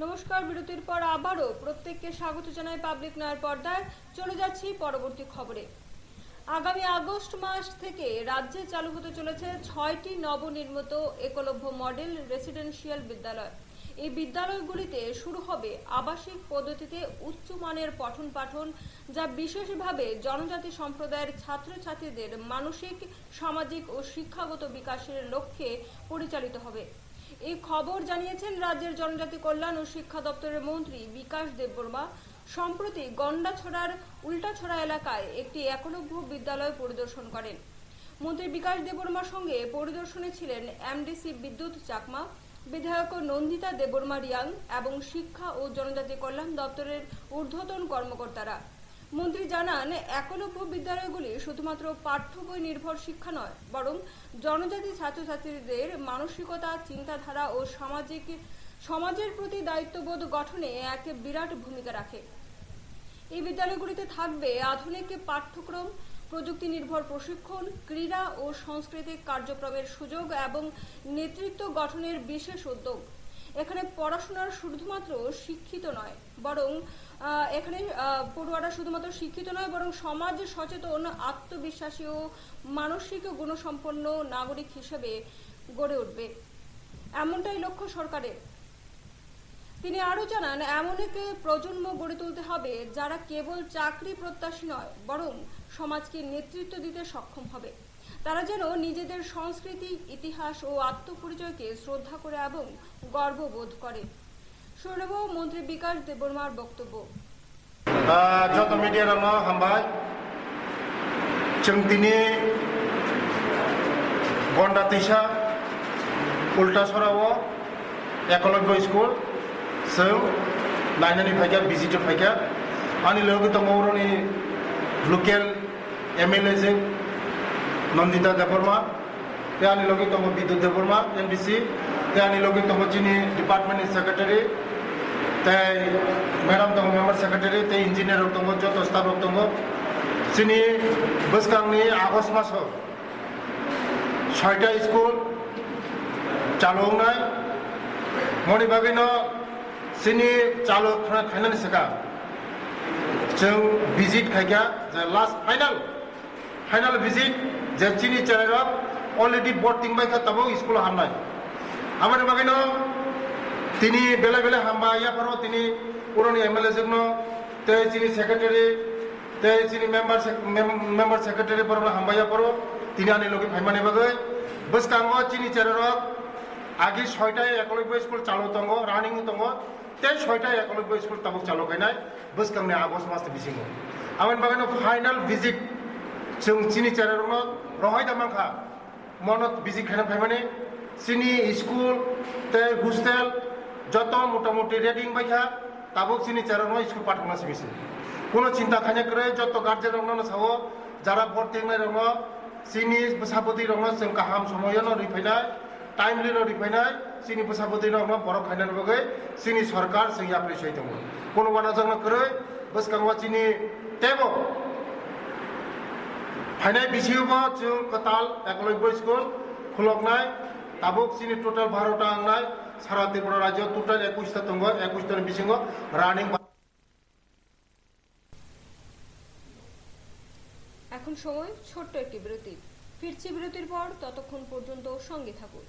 নমস্কার, বিরতির পর আবারও প্রত্যেককে স্বাগত জানাই পাবলিক নয়ের পর্দায়। চলে যাচ্ছি পরবর্তী খবরে। আগামী আগস্ট মাস থেকে রাজ্যে চালু হতে চলেছে 6টি নবনির্মিত একলব্য মডেল রেসিডেন্সিয়াল বিদ্যালয়। এই বিদ্যালয়গুলিতে শুরু হবে আবাসিক পদ্ধতিতে উচ্চমানের পঠন পাঠন, যা বিশেষভাবে জনজাতি সম্প্রদায়ের ছাত্রছাত্রীদের মানসিক, সামাজিক ও শিক্ষাগত বিকাশের লক্ষ্যে পরিচালিত হবে। এই খবর জানিয়েছেন রাজ্যের জনজাতি কল্যাণ ও শিক্ষা দপ্তরের মন্ত্রী বিকাশ দেববর্মা। সম্প্রতি গন্ডাছড়ার উল্টাছড়া এলাকায় একটি একলব্য বিদ্যালয় পরিদর্শন করেন। মন্ত্রী বিকাশ দেববর্মার সঙ্গে পরিদর্শনে ছিলেন এমডিসি বিদ্যুৎ চাকমা, বিধায়ক নন্দিতা দেববর্মা রিয়াং এবং শিক্ষা ও জনজাতি কল্যাণ দপ্তরের ঊর্ধ্বতন কর্মকর্তারা। মন্ত্রী জানান, একলব্য বিদ্যালয়গুলি শুধুমাত্র পাঠ্য বই নির্ভর শিক্ষা নয়, বরং জনজাতি ছাত্রছাত্রীদের মানসিকতা, চিন্তাধারা ও সমাজের প্রতি দায়িত্ববোধ গঠনে এক বিরাট ভূমিকা রাখে। এই বিদ্যালয়গুলিতে থাকবে আধুনিক পাঠ্যক্রম, প্রযুক্তি নির্ভর প্রশিক্ষণ, ক্রীড়া ও সাংস্কৃতিক কার্যক্রমের সুযোগ এবং নেতৃত্ব গঠনের বিশেষ উদ্যোগ। এখানে পড়াশোনার শুধুমাত্র শিক্ষিত নয় বরং সমাজ সচেতন, আত্মবিশ্বাসী ও মানসিক গুণসম্পন্ন নাগরিক হিসেবে গড়ে উঠবে, এমনটাই লক্ষ্য সরকারের। তিনি আরো জানান, এমন এক প্রজন্ম গড়ে তুলতে হবে যারা কেবল চাকরি প্রত্যাশী নয়, বরং সমাজকে নেতৃত্ব দিতে সক্ষম হবে। তারা যেন নিজেদের সংস্কৃতি, ইতিহাস ও আত্মপরিচয়কে শ্রদ্ধা করে এবং গর্ববোধ করে। শুনব মন্ত্রী বিকাশ দেববর্মার বক্তব্য। যত মিডিয়ার হামবাই जों दिनै गन्डा दैसा उल्टासराव एकलव्य स्कुल जों नायनानै फैगोन, भिजिट फैगोन। आंनि लोगो दङ बर'नि लकेल एमएलए जों नन्दिता देबबर्मा, ते आंनि लोगो दङ बिद्युत देबबर्मा एमडिसि, ते आंनि लोगो दङ जोंनि डिपार्टमेन्टनि सेक्रेटारि, ते मेडाम दङ मेम्बार सेक्रेटारि, ते इन्जिनियार दङ, जत स्टाफ दङ। जोंनि बोसोरनि आगष्ट मासाव 6टा स्कुल चालु होनाय मनि बागैनो जोंनि चालु खालामनायनि सिगां जों भिजिट खायगा लास्ट फाइनाल भिजिट जे जोंनि चेराव अलरेडि बोर्ड तिंबायखा तबो स्कुल हामनाय आमार बागैनो तिनि बेला बेला हामबा याफोराव तिनि पुरनि एमएलए जोंनो ते जोंनि सेक्रेटारि ते जोंनि मेम्बार सेक्रेटारि फोरबो हामबाया परो तिनि आंनि लोगो फाइमानि बागै बोसोरनि जोंनि चेराव आगे 6टा एकलव्य स्कुल चालू दङ, रानिं दङ। ते 6टा एकलव्य स्कुल तबक चालू गायनाय बोसोरनि आगष्ट मास बिसिङाव आंनि बागैनो फाइनाल भिजिट जों जोंनि चेराव रहाय दामांखा मनत भिजिट खायना फाइमानि जोंनि स्कुल ते हस्टेल जत मोटामुटी रेडिं बायखा तबक जोंनि चेराव स्कुल पाठना सिबिसि কোনো চিন্তা খানে করে যত গার্জেন রং সাও যারা ভর্তি রং চিনি বসাপতি রং जों गाहाम समयनो रिफाइनाय टाइमलि रिफाइनाय जोंनि बसापति रं बर' खायनाय बागै जोंनि सरकार जों एप्रिसिएट दङ। कोनो बाना जों करे बोसोरनि जोंनि टेबो फाइनाय बिसिबो जों कताल एकलव्य स्कुल खुलगनाय ताबुक जोंनि टोटाल 12टा आंनाय सारा त्रिपुरा राज्य टोटाल 21टा दङ। 21टानि बिसिङाव रानिं। এখন সময় ছোট্ট একটি বিরতি। ফিরছি বিরতির পর, ততক্ষণ পর্যন্ত সঙ্গে থাকুন।